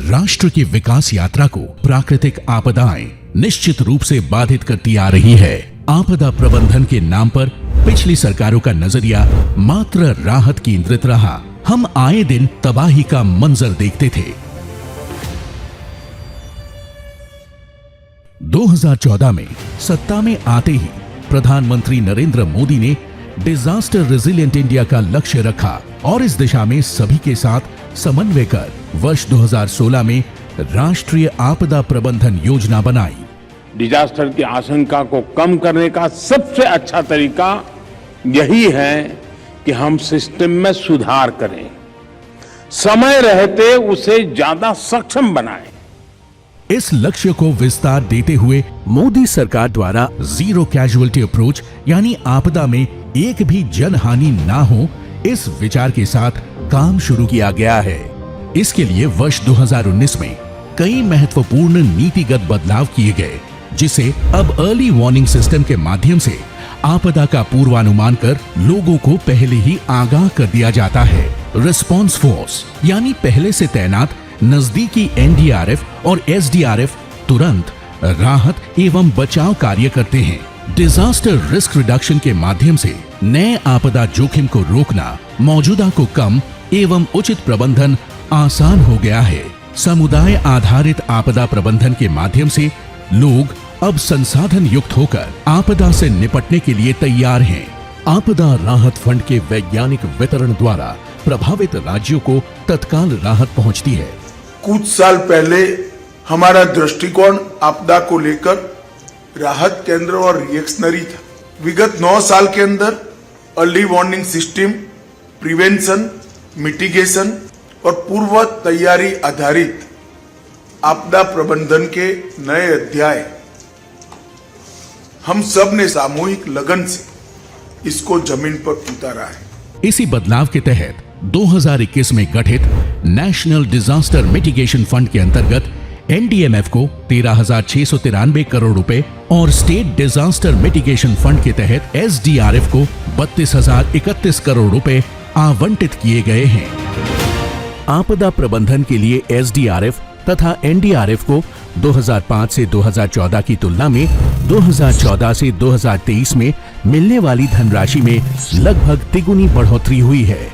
राष्ट्र की विकास यात्रा को प्राकृतिक आपदाएं निश्चित रूप से बाधित करती आ रही है। आपदा प्रबंधन के नाम पर पिछली सरकारों का नजरिया मात्र राहत केंद्रित रहा। हम आए दिन तबाही का मंजर देखते थे। 2014 में सत्ता में आते ही प्रधानमंत्री नरेंद्र मोदी ने डिजास्टर रेजिलिएंट इंडिया का लक्ष्य रखा और इस दिशा में सभी के साथ समन्वय कर वर्ष 2016 में राष्ट्रीय आपदा प्रबंधन योजना बनाई। डिजास्टर की आशंका को कम करने का सबसे अच्छा तरीका यही है कि हम सिस्टम में सुधार करें, समय रहते उसे ज्यादा सक्षम बनाएं। इस लक्ष्य को विस्तार देते हुए मोदी सरकार द्वारा जीरो कैजुअल्टी अप्रोच यानी आपदा में एक भी जनहानि ना हो, इस विचार के साथ काम शुरू किया गया है। इसके लिए वर्ष 2019 में कई महत्वपूर्ण नीतिगत बदलाव किए गए, जिसे अब अर्ली वार्निंग सिस्टम के माध्यम से आपदा का पूर्वानुमान कर लोगों को पहले ही आगाह कर दिया जाता है। रिस्पांस फोर्स यानी पहले से तैनात नजदीकी एनडीआरएफ और एसडीआरएफ तुरंत राहत एवं बचाव कार्य करते हैं। डिजास्टर रिस्क रिडक्शन के माध्यम से नए आपदा जोखिम को रोकना, मौजूदा को कम एवं उचित प्रबंधन आसान हो गया है। समुदाय आधारित आपदा प्रबंधन के माध्यम से लोग अब संसाधन युक्त होकर आपदा से निपटने के लिए तैयार हैं। आपदा राहत फंड के वैज्ञानिक वितरण द्वारा प्रभावित राज्यों को तत्काल राहत पहुंचती है। कुछ साल पहले हमारा दृष्टिकोण आपदा को लेकर राहत केंद्र और रिएक्शनरी था। विगत 9 साल के अंदर early warning system, prevention, mitigation और पूर्व तैयारी आधारित आपदा प्रबंधन के नए अध्याय हम सब ने सामूहिक लगन से इसको जमीन पर उतारा है। इसी बदलाव के तहत 2021 में गठित नेशनल डिजास्टर मिटिगेशन फंड के अंतर्गत एनडीएमएफ को 13,693 करोड़ रुपए और स्टेट डिजास्टर मिटिगेशन फंड के तहत एसडीआरएफ को 32,031 करोड़ रुपए आवंटित किए गए हैं। आपदा प्रबंधन के लिए एसडीआरएफ तथा एनडीआरएफ को 2005 से 2014 की तुलना में 2014 से 2023 में मिलने वाली धनराशि में लगभग तिगुनी बढ़ोतरी हुई है।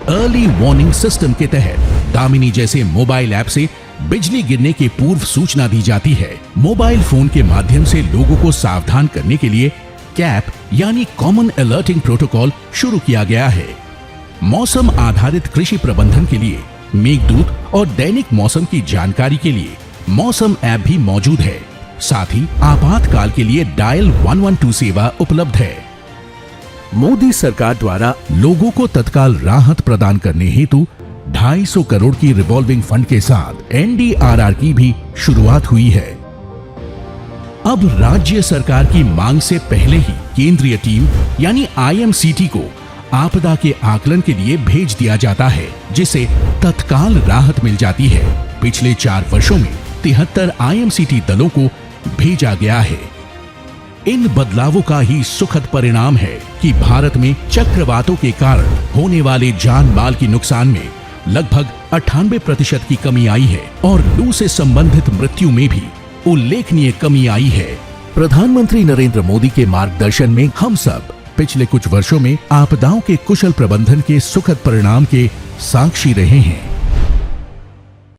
अर्ली वार्निंग सिस्टम के तहत दामिनी जैसे मोबाइल ऐप से बिजली गिरने की पूर्व सूचना दी जाती है। मोबाइल फोन के माध्यम से लोगों को सावधान करने के लिए कैप यानी कॉमन अलर्टिंग प्रोटोकॉल शुरू किया गया है। मौसम आधारित कृषि प्रबंधन के लिए मेघदूत और दैनिक मौसम की जानकारी के लिए मौसम ऐप भी मौजूद है। साथ ही आपातकाल के लिए डायल 112 सेवा उपलब्ध है। मोदी सरकार द्वारा लोगों को तत्काल राहत प्रदान करने हेतु 250 करोड़ की रिवॉल्विंग फंड के साथ एनडीआरआर की भी शुरुआत हुई है। अब राज्य सरकार की मांग से पहले ही केंद्रीय टीम यानी आईएमसीटी को आपदा के आकलन के लिए भेज दिया जाता है, जिसे तत्काल राहत मिल जाती है। पिछले 4 वर्षों में 73 आईएमसीटी दलों को भेजा गया है। इन बदलावों का ही सुखद परिणाम है कि भारत में चक्रवातों के कारण होने वाले जान माल की नुकसान में लगभग 98% की कमी आई है और लू से संबंधित मृत्यु में भी उल्लेखनीय कमी आई है। प्रधानमंत्री नरेंद्र मोदी के मार्गदर्शन में हम सब पिछले कुछ वर्षों में आपदाओं के कुशल प्रबंधन के सुखद परिणाम के साक्षी रहे हैं।